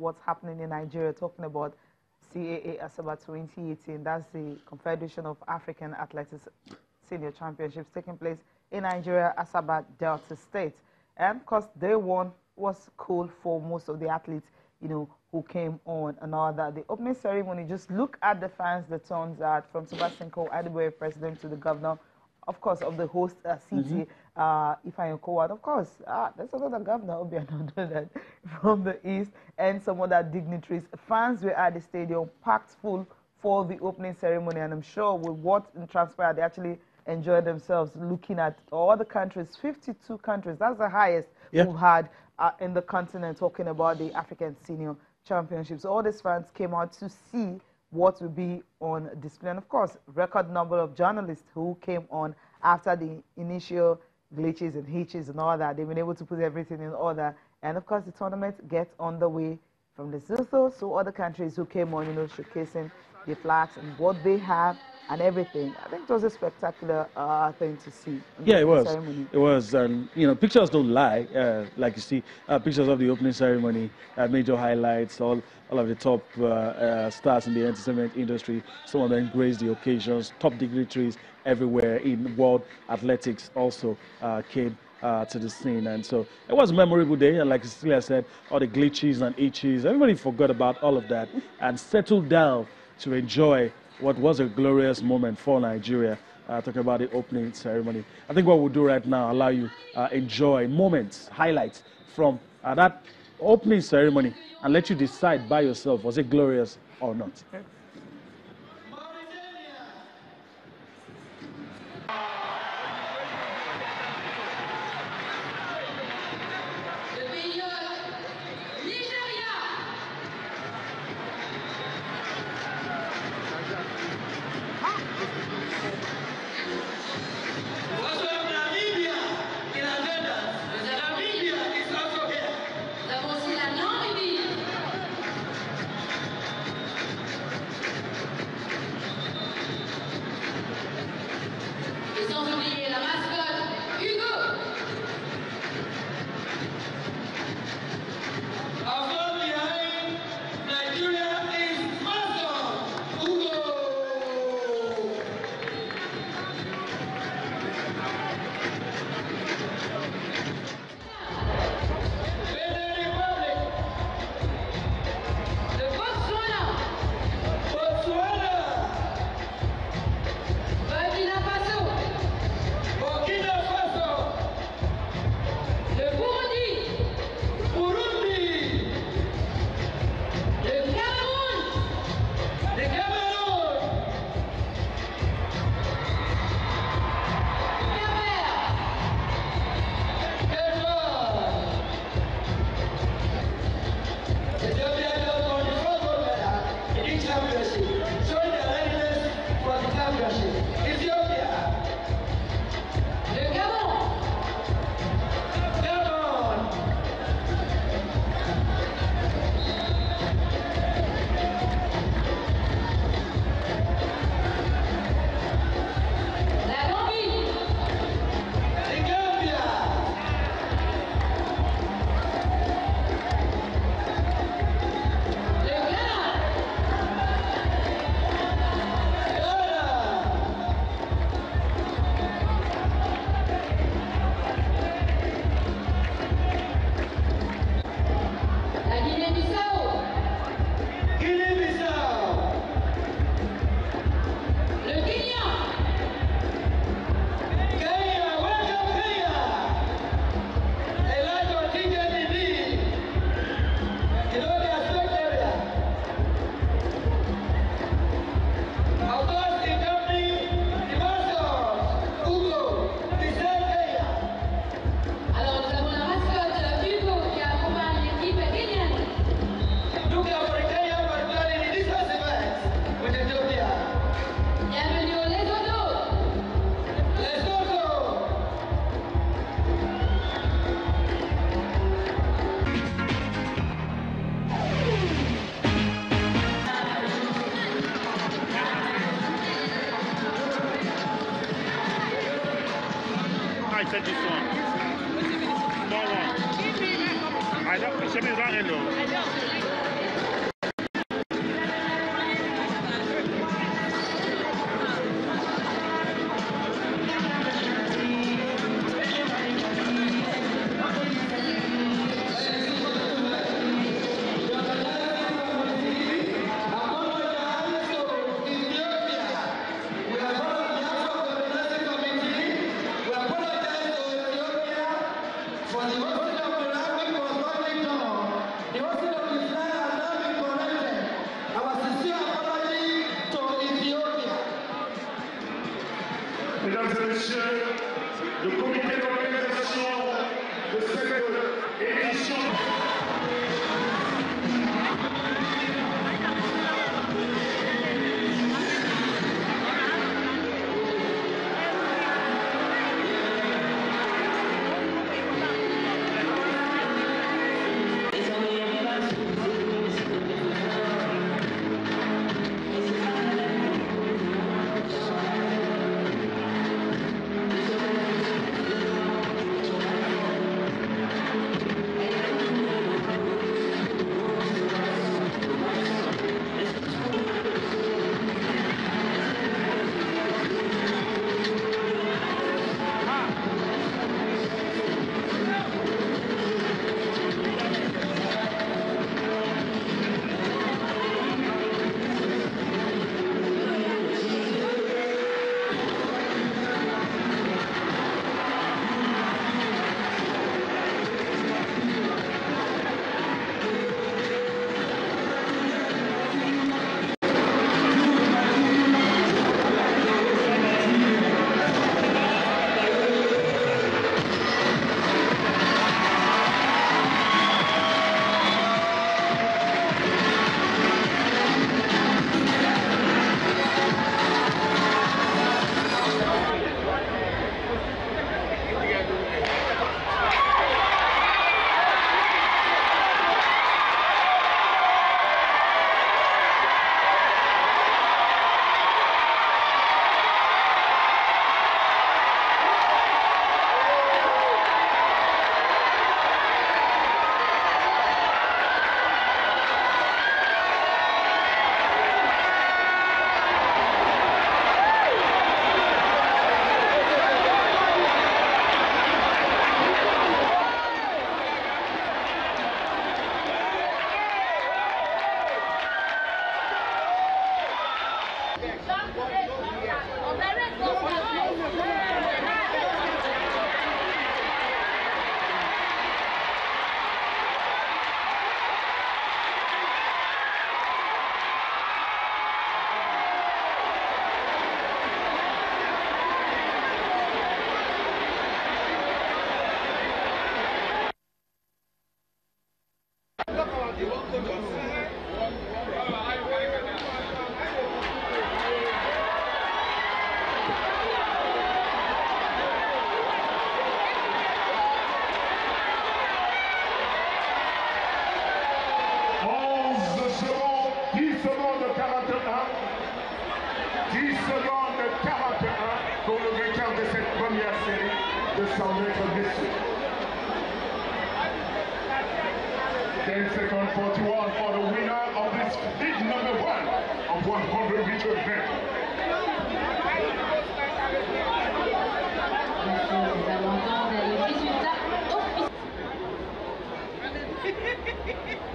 what's happening in Nigeria, talking about CAA Asaba 2018. That's the Confederation of African Athletics Senior Championships taking place in Nigeria, Asaba, Delta State. And of course, day one was cool for most of the athletes, you know, who came on and all that. The opening ceremony, just look at the fans, the turns out from Sebastian Adeboye, president, to the governor, of course, of the host city, Ifeanyi Okowa. Of course, there's another governor, Obiano, from the east, and some other dignitaries. Fans were at the stadium, packed full for the opening ceremony, and I'm sure with what transpired, they actually enjoyed themselves looking at all the countries, 52 countries. That's the highest we've had in the continent, talking about the African Senior Championships. All these fans came out to see what will be on display. And of course, record number of journalists who came on after the initial glitches and hitches and all that. They've been able to put everything in order. And of course, the tournament gets underway from Lesotho, so other countries who came on, you know, showcasing the flags and what they have and everything. I think it was a spectacular thing to see. Yeah, it was. Ceremony. It was. And, you know, pictures don't lie. Like you see, pictures of the opening ceremony, major highlights, all of the top stars in the entertainment industry. Some of them graced the occasions. Top dignitaries everywhere in world athletics also came to the scene. And so it was a memorable day. And like Cecilia said, all the glitches and itches, everybody forgot about all of that and settled down to enjoy what was a glorious moment for Nigeria, talking about the opening ceremony. I think what we'll do right now, allow you enjoy moments, highlights from that opening ceremony and let you decide by yourself, was it glorious or not. I said this one. Small one. I don't. Show me right hello. Mesdames et messieurs, le comité d'organisation de cette édition. Pour le vainqueur de cette première série de 100 mètres messieurs. 10 seconds 41 for the winner of this big number 1 of 100 meter event. Nous allons entendre les résultats officiels.